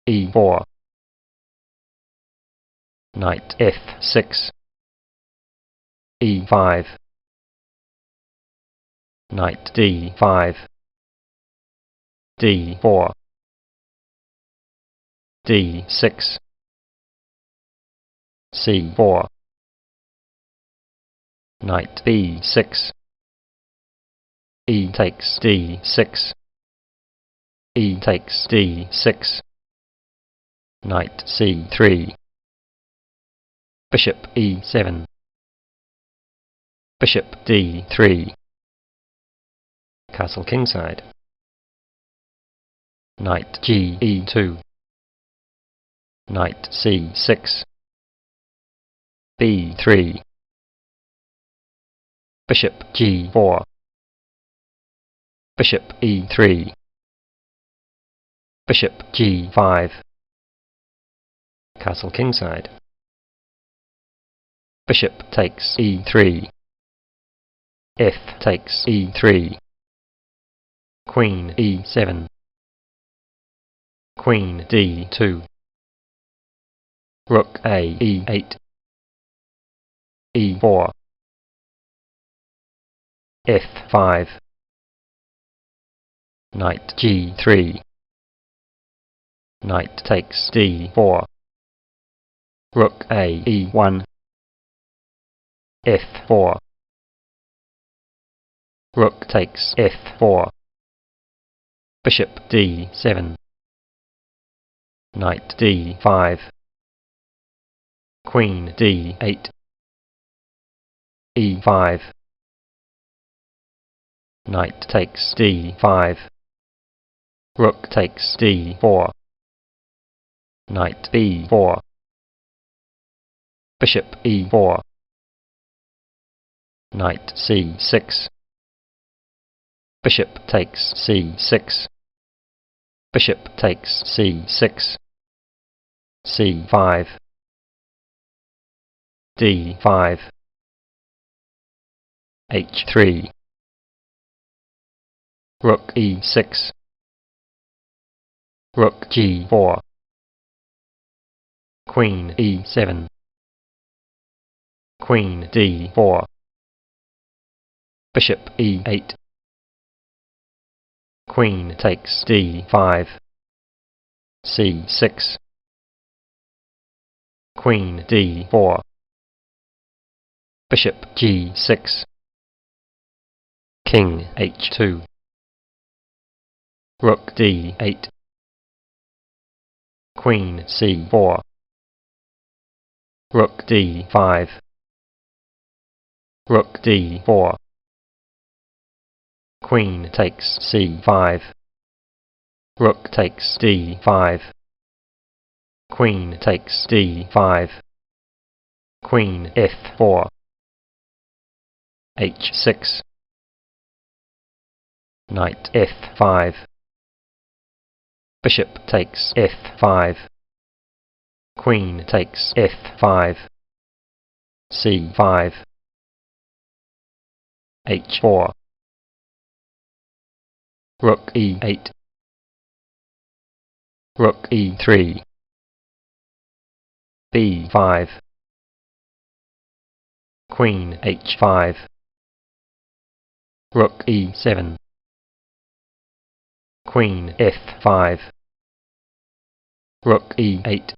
e4, knight f6, e5, knight d5, d4, d6, c4, knight b6, e takes d6, e takes d6, knight c3, bishop e7, bishop d3, castle kingside, knight ge2, knight c6, b3, bishop g4, bishop e3, bishop g5, castle kingside, bishop takes e3, f takes e3, queen e7, queen d2, rook a e8, e4, f5, knight g3, knight takes d4, rook a e1, f4, rook takes f4, bishop d7, knight d5, queen d8, e5, knight takes d5, rook takes d4, knight b4, bishop e4, knight c6, bishop takes c6, bishop takes c6, c5, d5, h3, rook e6, rook g4, queen e7, queen d4, bishop e8, queen takes d5, c6, queen d4, bishop g6, king h2, rook d8, queen c4, rook d5, rook d4, queen takes c5, rook takes d5, queen takes d5, queen f4, h6, knight f5, bishop takes f5, queen takes f5, c5, h4, rook e8, rook e3, b5, queen h5, rook e7, queen f5, rook e8,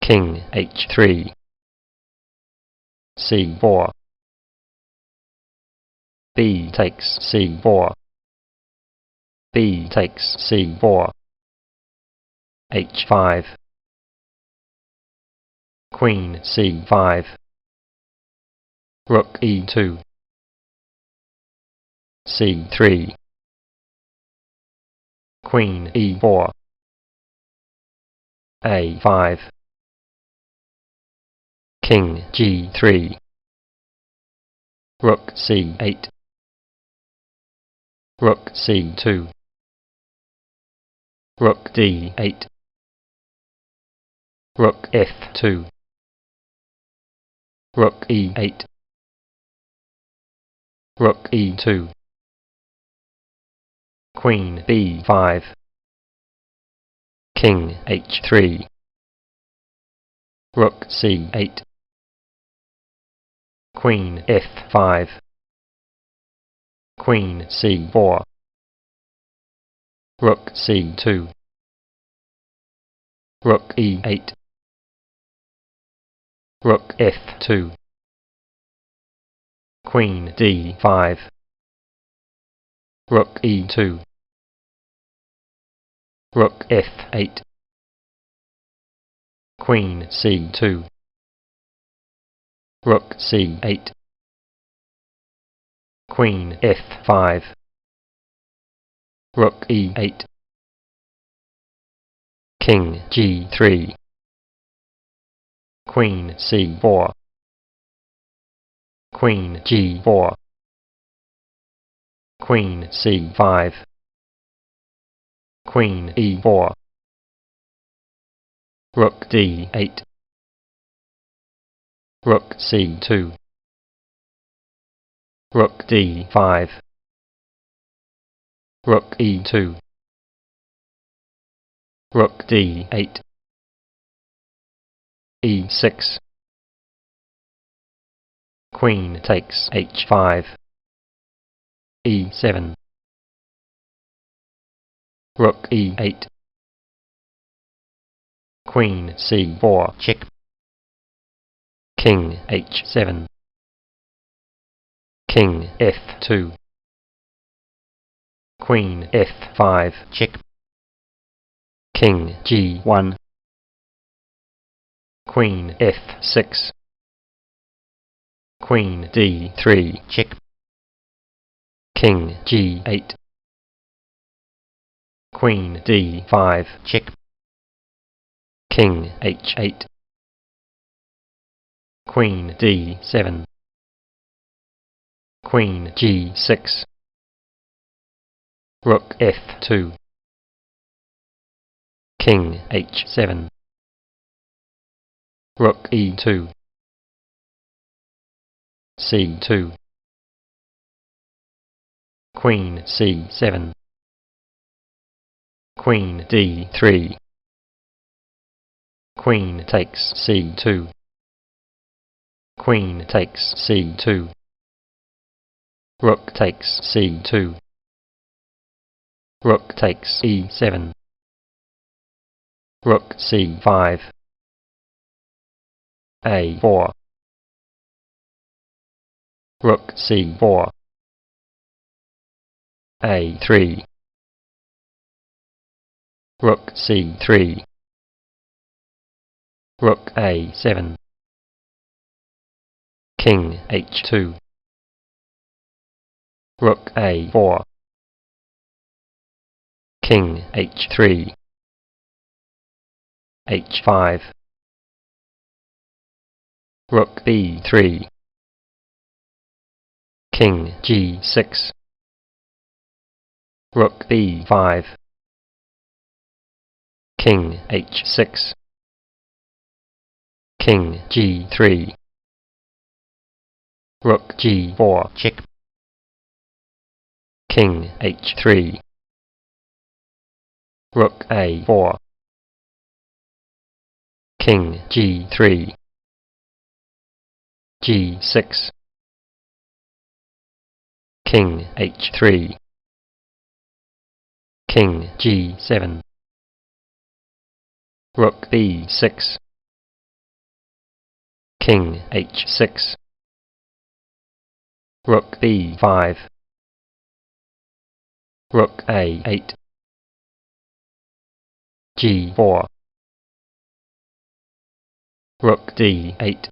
king h3, c4, b takes c4, b takes c4, h5, queen c5, rook e2, c3, queen e4, a5, king g3, rook c8, rook c2, rook d8, rook f2, rook e8, rook e2, queen b5, King h3. Rook c8. Queen f5. Queen c4. Rook c2. Rook e8. Rook f2. Queen d5. Rook e2. Rook f8. Queen c2. Rook c8. Queen f5. Rook e8. King g3. Queen c4. Queen g4. Queen c5. Queen e4. Rook d8. Rook c2. Rook d5. Rook e2. Rook d8. e6. Queen takes h5. e7. Rook e8. Queen c4 check. King h7. King f2. Queen f5 check. King g1. Queen f6. Queen d3 check. King g8. Queen d5 check. King h8. Queen d7. Queen g6. Rook f2. King h7. Rook e2. c2. Queen c7. Queen d3. Queen takes c2. Queen takes c2. Rook takes c2. Rook takes e7. Rook c5. a4. Rook c4. a3. Rook c3. Rook a7. King h2. Rook a4. King h3. h5. Rook b3. King g6. Rook b5. King h6. King g3. Rook g4 check. King h3. Rook a4. King g3. g6. King h3. King g7. Rook b6. King h6. Rook b5. Rook a8. g4. Rook d8.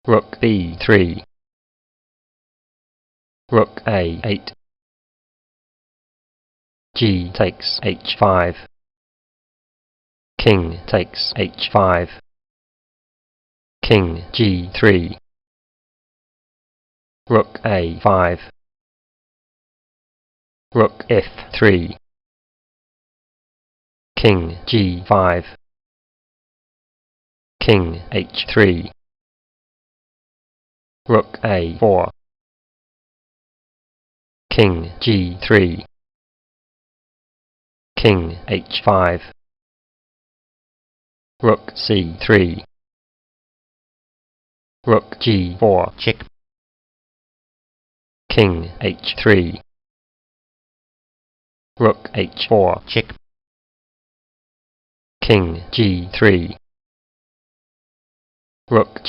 Rook b3. Rook a8. G takes h5. King takes h5. King g3. Rook a5. Rook f3. King g5. King h3. Rook a4. King g3. King h5. Rook c3. Rook g4. check, King h3. Rook h4. check, King g3. Rook